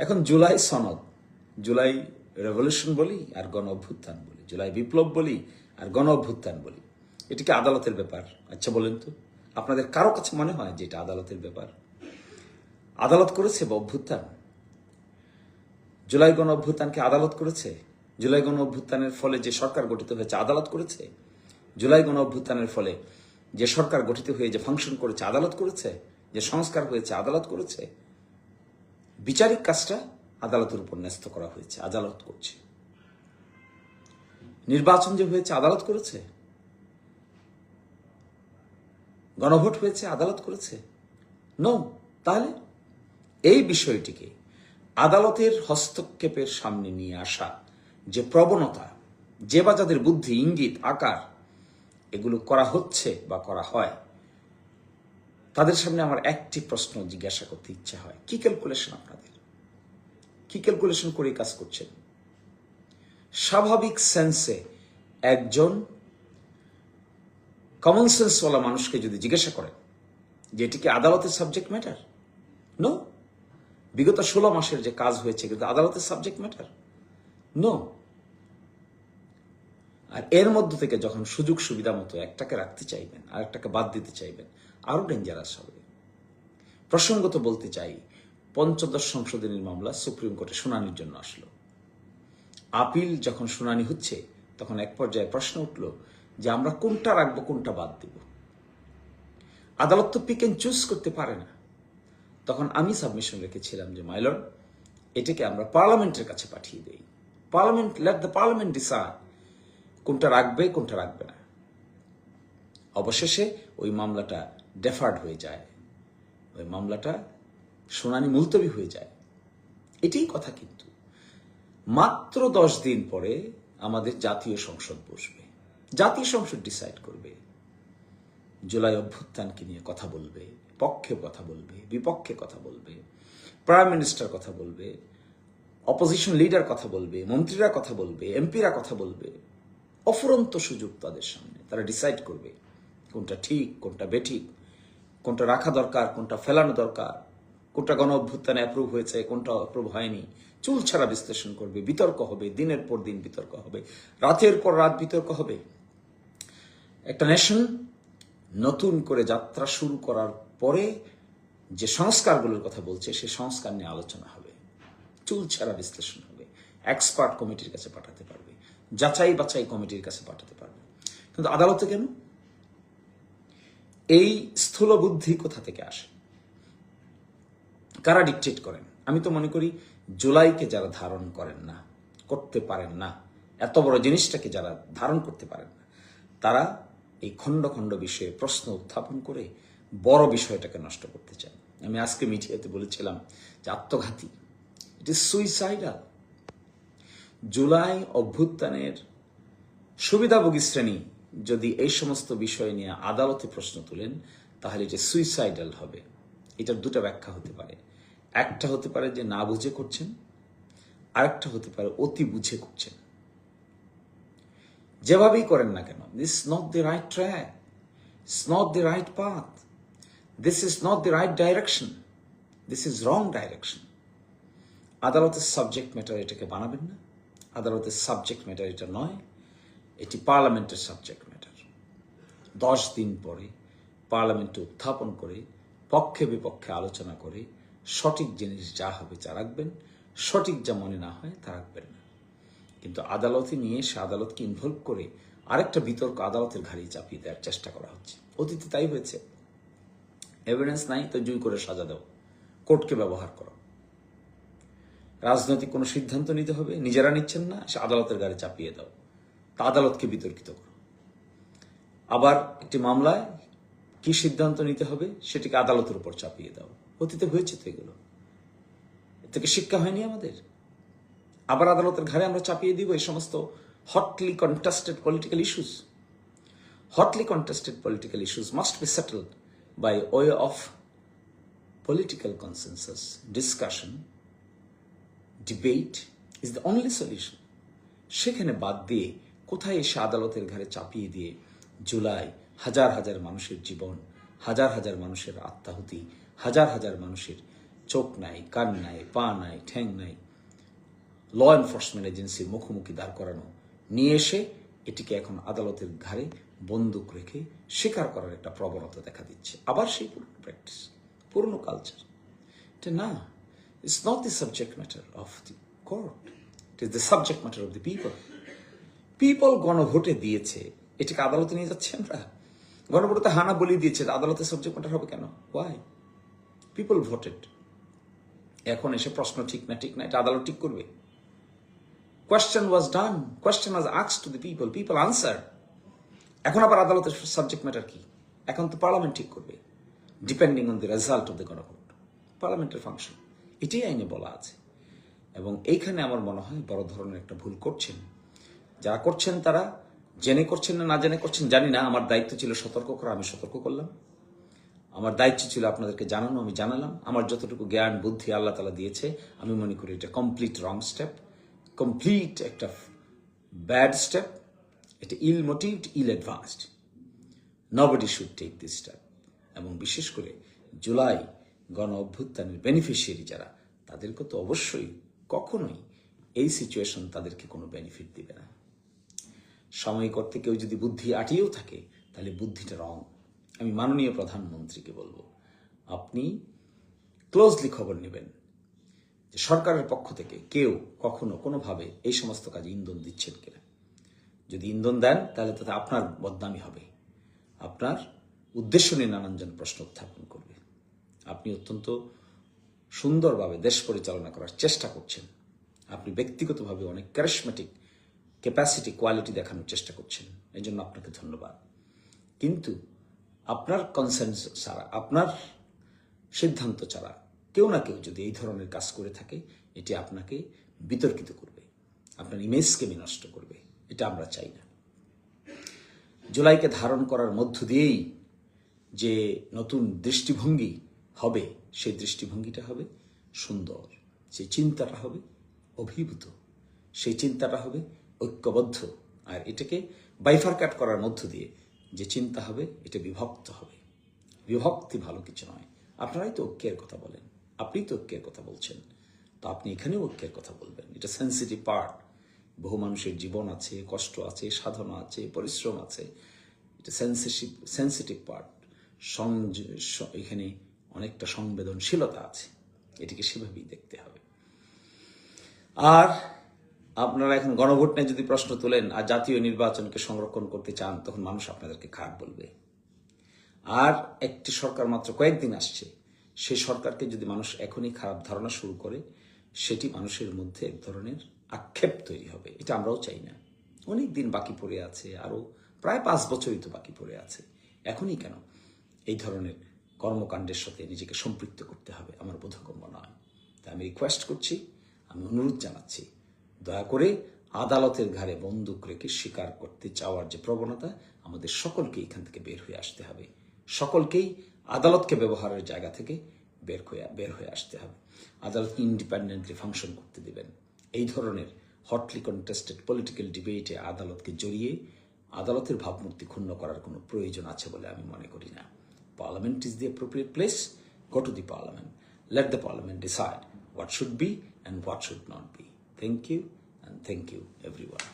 এখন জুলাই সনদ, জুলাই রেভলিউশন বলি আর গণ অভ্যুত্থান বলি, জুলাই বিপ্লব বলি আর গণ অভ্যুত্থান বলি, এটি কি আদালতের ব্যাপার? আচ্ছা বলেন তো, আপনাদের কারো কাছে মনে হয় যে এটা আদালতের ব্যাপার? আদালত করেছে বা অভ্যুত্থান? জুলাই গণ অভ্যুত্থানকে আদালত করেছে? জুলাই গণ অভ্যুত্থানের ফলে যে সরকার গঠিত হয়েছে আদালত করেছে? জুলাই গণ অভ্যুত্থানের ফলে যে সরকার গঠিত হয়ে যে ফাংশন করেছে আদালত করেছে? যে সংস্কার হয়েছে আদালত করেছে? বিচারিক কাজটা আদালতের উপর ন্যস্ত করা হয়েছে, আদালত করছে। নির্বাচন যে হয়েছে আদালত করেছে, গণভোট হয়েছে আদালত করেছে? নো। তাহলে এই বিষয়টিকে আদালতের হস্তক্ষেপের সামনে নিয়ে আসা যে প্রবণতা, যে বা যাদের বুদ্ধি, ইঙ্গিত, আকার এগুলো করা হচ্ছে বা করা হয়, তাদের সামনে আমার একটি প্রশ্ন জিজ্ঞাসা করতে ইচ্ছা হয়, কি ক্যালকুলেশন আপনাদের? কি ক্যালকুলেশন করে কাজ করছেন? স্বাভাবিক সেন্সে একজন কমন সেন্সওয়ালা মানুষকে যদি জিজ্ঞাসা করেন যে এটি কি আদালতের সাবজেক্ট ম্যাটার? নো। বিগত 16 মাসের যে কাজ হয়েছে কিন্তু আদালতের সাবজেক্ট ম্যাটার? নো। আর এর মধ্য থেকে যখন সুযোগ সুবিধা মতো একটাকে রাখতে চাইবেন আর একটাকে বাদ দিতে চাইবেন, আরো ডেঞ্জারাস হবে। প্রসঙ্গত বলতে চাই, 15 সংশোধনীর মামলা সুপ্রিম কোর্টে শুনানির জন্য আসলো। আপিল যখন শুনানি হচ্ছে তখন এক পর্যায়ে প্রশ্ন উঠল যে আমরা কোনটা রাখবো, কোনটা বাদ দিব। আদালত তো পিক এন্ড চুজ করতে পারে না। তখন আমি সাবমিশন রেখেছিলাম যে মাই লর্ড, এটাকে আমরা পার্লামেন্টের কাছে পাঠিয়ে দেই। Parliament, let the parliament decide কোনটা রাখবে কোনটা রাখবে না। অবশেষে ওই মামলাটা ডেফার্ড হয়ে যায়, ওই মামলাটা শুনানি মুলতবি হয়ে যায়। এটাই কথা। কিন্তু মাত্র 10 দিন পরে আমাদের জাতীয় সংসদ বসবে। জাতীয় সংসদ ডিসাইড করবে, জুলাই অভ্যুত্থানকে নিয়ে কথা বলবে, পক্ষে কথা বলবে, বিপক্ষে কথা বলবে, প্রাইম মিনিস্টার কথা বলবে, অপোজিশন লিডার কথা বলবে, মন্ত্রীরা কথা বলবে, এমপিরা কথা বলবে। অফুরন্ত সুযোগ তাদের সামনে, তারা ডিসাইড করবে কোনটা ঠিক, কোনটা বেঠিক, কোনটা রাখা দরকার, কোনটা ফেলানো দরকার, কোনটা গণ অভ্যুত্থানে অ্যাপ্রুভ হয়েছে, কোনটা অ্যাপ্রুভ হয়নি। চুল ছাড়া বিশ্লেষণ করবে, বিতর্ক হবে, দিনের পর দিন বিতর্ক হবে, রাতের পর রাত বিতর্ক হবে। একটা নেশন নতুন করে যাত্রা শুরু করার পরে যে সংস্কারগুলোর কথা বলছে সেই সংস্কার নিয়ে আলোচনা হবে, চুল ছাড়া বিশ্লেষণ হবে, এক্সপার্ট কমিটির কাছে পাঠাতে পারবে, যাচাই বাছাই কমিটির কাছে পাঠাতে পারবে। কিন্তু আদালতে কেন? এই স্থূল বুদ্ধি কোথা থেকে আসে? কারা ডিকটেট করেন? আমি তো মনে করি জুলাইকে যারা ধারণ করেন না, করতে পারেন না, এত বড় জিনিসটাকে যারা ধারণ করতে পারেন না, তারা এই খণ্ড খণ্ড বিষয়ে প্রশ্ন উত্থাপন করে বড় বিষয়টাকে নষ্ট করতে চায়। আমি আজকে মিডিয়াতে বলেছিলাম যে আত্মঘাতী, ইট ইজ সুইসাইডাল। জুলাই অভ্যুত্থানের সুবিধাভোগী শ্রেণী যদি এই সমস্ত বিষয় নিয়ে আদালতে প্রশ্ন তুলেন তাহলে এটা সুইসাইডাল হবে। এটার দুটো ব্যাখ্যা হতে পারে। একটা হতে পারে যে না বুঝে করছেন, আরেকটা হতে পারে অতি বুঝে করছেন। যেভাবেই করেন না কেন, this is not the right track, it's not the right path, this is not the right direction, this is wrong direction. আদালতের সাবজেক্ট ম্যাটার এটাকে বানাবেন না। আদালতের সাবজেক্ট ম্যাটার এটা নয়, এটি পার্লামেন্টের সাবজেক্ট ম্যাটার। 10 দিন পরে পার্লামেন্টে উত্থাপন করে পক্ষে বিপক্ষে আলোচনা করে সঠিক জিনিস যা হবে তা রাখবেন, সঠিক যা মনে না হয় তা রাখবেন না। কিন্তু আদালতে নিয়ে সে আদালতকে ইনভলভ করে আরেকটা বিতর্ক আদালতের ঘাড়ে চাপিয়ে দেওয়ার চেষ্টা করা হচ্ছে। অতীতে তাই হয়েছে। এভিডেন্স নাই তো জুই করে সাজা দাও, কোর্টকে ব্যবহার করো। রাজনৈতিক কোনো সিদ্ধান্ত নিতে হবে, নিজেরা নিচ্ছেন না, সে আদালতের ঘাড়ে চাপিয়ে দাও, তা আদালতকে বিতর্কিত করো। আবার একটি মামলায় কি সিদ্ধান্ত নিতে হবে সেটিকে আদালতের উপর চাপিয়ে দাও। অতীতে হয়েছে তো এগুলো, এ থেকে শিক্ষা হয়নি আমাদের? আবার আদালতের ঘাড়ে আমরা চাপিয়ে দিব এই সমস্ত hotly contested political issues. Hotly contested political issues must be settled by way of political consensus, discussion, debate is the only solution. সেখানে বাদ দিয়ে কোথায় এসে আদালতের ঘাড়ে চাপিয়ে দিয়ে জুলাই হাজার হাজার মানুষের জীবন, হাজার হাজার মানুষের আত্মাহুতি, হাজার হাজার মানুষের চোখ নাই, কান নাই, পা নাই, ঠ্যাং নাই, ল এনফোর্সমেন্ট এজেন্সির মুখোমুখি দাঁড় করানো, নিয়ে এসে এটিকে এখন আদালতের ঘাড়ে বন্দুক রেখে স্বীকার করার একটা প্রবণতা দেখা দিচ্ছে। আবার সেই পুরনো প্র্যাকটিস, পুরনো কালচার। এটা না, it's not the subject matter of the court, it is the subject matter of the people. People গণভোটে দিয়েছে, এটাকে আদালতে নিয়ে যাচ্ছে আমরা। গণভোটে হানা বলি দিয়েছে, আদালতের সাবজেক্ট ম্যাটার হবে কেন? ওয়াই? People voted. এখন এসে প্রশ্ন ঠিক না এটা আদালত ঠিক করবে? Question was done, question was asked to the people answered. এখন আবার আদালতের সাবজেক্ট ম্যাটার কি? এখন তো পার্লামেন্ট ঠিক করবে, depending on the result of the গণভোট। পার্লামেন্টের ফাংশন এটাই আইনে বলা আছে। এবং এইখানে আমার মনে হয় বড় ধরনের একটা ভুল করছেন। যারা করছেন তারা জেনে করছেন না জেনে করছেন জানি না। আমার দায়িত্ব ছিল সতর্ক করা, আমি সতর্ক করলাম। আমার দায়িত্ব ছিল আপনাদেরকে জানানো, আমি জানালাম। আমার যতটুকু জ্ঞান বুদ্ধি আল্লাহ তাআলা দিয়েছে, আমি মনে করি এটা কমপ্লিট রং স্টেপ, কমপ্লিট একটা ব্যাড স্টেপ, এটা ill motivated, ill advanced. Nobody should take this step. এবং বিশেষ করে জুলাই গণ অভ্যুত্থানের বেনিফিশিয়ারি যারা, তাদেরকে তো অবশ্যই কখনোই এই সিচুয়েশন তাদেরকে কোনো বেনিফিট দিবে না। সাময়িক অর্থে কেউ যদি বুদ্ধি আটিয়েও থাকে, তাহলে বুদ্ধিটা রং। আমি মাননীয় প্রধানমন্ত্রীকে বলবো, আপনি ক্লোজলি খবর নেবেন যে সরকারের পক্ষ থেকে কেউ কখনো কোনোভাবে এই সমস্ত কাজে ইন্ধন দিচ্ছেন কিনা। যদি ইন্ধন দেন তাহলে তাতে আপনার বদনামি হবে, আপনার উদ্দেশ্য নিয়ে নানানজন প্রশ্ন উত্থাপন করবে। আপনি অত্যন্ত সুন্দরভাবে দেশ পরিচালনা করার চেষ্টা করছেন, আপনি ব্যক্তিগতভাবে অনেক ক্যারিশমেটিক ক্যাপাসিটি কোয়ালিটি দেখানোর চেষ্টা করছেন, এই জন্য আপনাকে ধন্যবাদ। কিন্তু আপনার কনসেন্স ছাড়া, আপনার সিদ্ধান্ত ছাড়া কেউ না কেউ যদি এই ধরনের কাজ করে থাকে, এটি আপনাকে বিতর্কিত করবে, আপনার ইমেজকে নষ্ট করবে। এটা আমরা চাই না। জুলাইকে ধারণ করার মধ্য দিয়েই যে নতুন দৃষ্টিভঙ্গি হবে, সেই দৃষ্টিভঙ্গিটা হবে সুন্দর, সেই চিন্তাটা হবে অভিভূত, সেই চিন্তাটা হবে ঐক্যবদ্ধ। আর এটাকে বাইফারকাট করার মধ্য দিয়ে যে চিন্তা হবে, এটা বিভক্ত হবে। বিভক্তি ভালো কিছু নয়। আপনারাই তো ঐক্যের কথা বলেন, আপনিই তো ঐক্যের কথা বলছেন, তো আপনি এখানেও ঐক্যের কথা বলবেন। এটা সেন্সিটিভ পার্ট। বহু মানুষের জীবন আছে, কষ্ট আছে, সাধনা আছে, পরিশ্রম আছে। এটা সেন্সিটিভ পার্ট। এখানে অনেকটা সংবেদনশীলতা আছে, এটিকে সেভাবেই দেখতে হবে। আর আপনারা এখন গণভোট নিয়ে যদি প্রশ্ন তোলেন আর জাতীয় নির্বাচনকে সংরক্ষণ করতে চান, তখন মানুষ আপনাদেরকে খারাপ বলবে। আর একটি সরকার মাত্র কয়েকদিন আসছে, সেই সরকারকে যদি মানুষ এখনই খারাপ ধারণা শুরু করে, সেটি মানুষের মধ্যে এক ধরনের আক্ষেপ তৈরি হবে। এটা আমরাও চাই না। অনেক দিন বাকি পড়ে আছে, আরো প্রায় 5 বছরই তো বাকি পড়ে আছে। এখনই কেন এই ধরনের কর্মকাণ্ডের সাথে নিজেকে সম্পৃক্ত করতে হবে? আমার বোধগম্য নয়। তাই আমি রিকোয়েস্ট করছি, আমি অনুরোধ জানাচ্ছি, দয়া করে আদালতের ঘাড়ে বন্দুক রেখে স্বীকার করতে চাওয়ার যে প্রবণতা, আমাদের সকলকে এখান থেকে বের হয়ে আসতে হবে। সকলকেই আদালতকে ব্যবহারের জায়গা থেকে বের হয়ে আসতে হবে। আদালত ইন্ডিপেন্ডেন্টলি ফাংশন করতে দিবেন। এই ধরনের হটলি কন্টেস্টেড পলিটিক্যাল ডিবেটে আদালতকে জড়িয়ে আদালতের ভাবমূর্তি ক্ষুণ্ণ করার কোনো প্রয়োজন আছে বলে আমি মনে করি না। Parliament is the appropriate place. Go to the Parliament. Let the Parliament decide what should be and what should not be. Thank you, and thank you, everyone.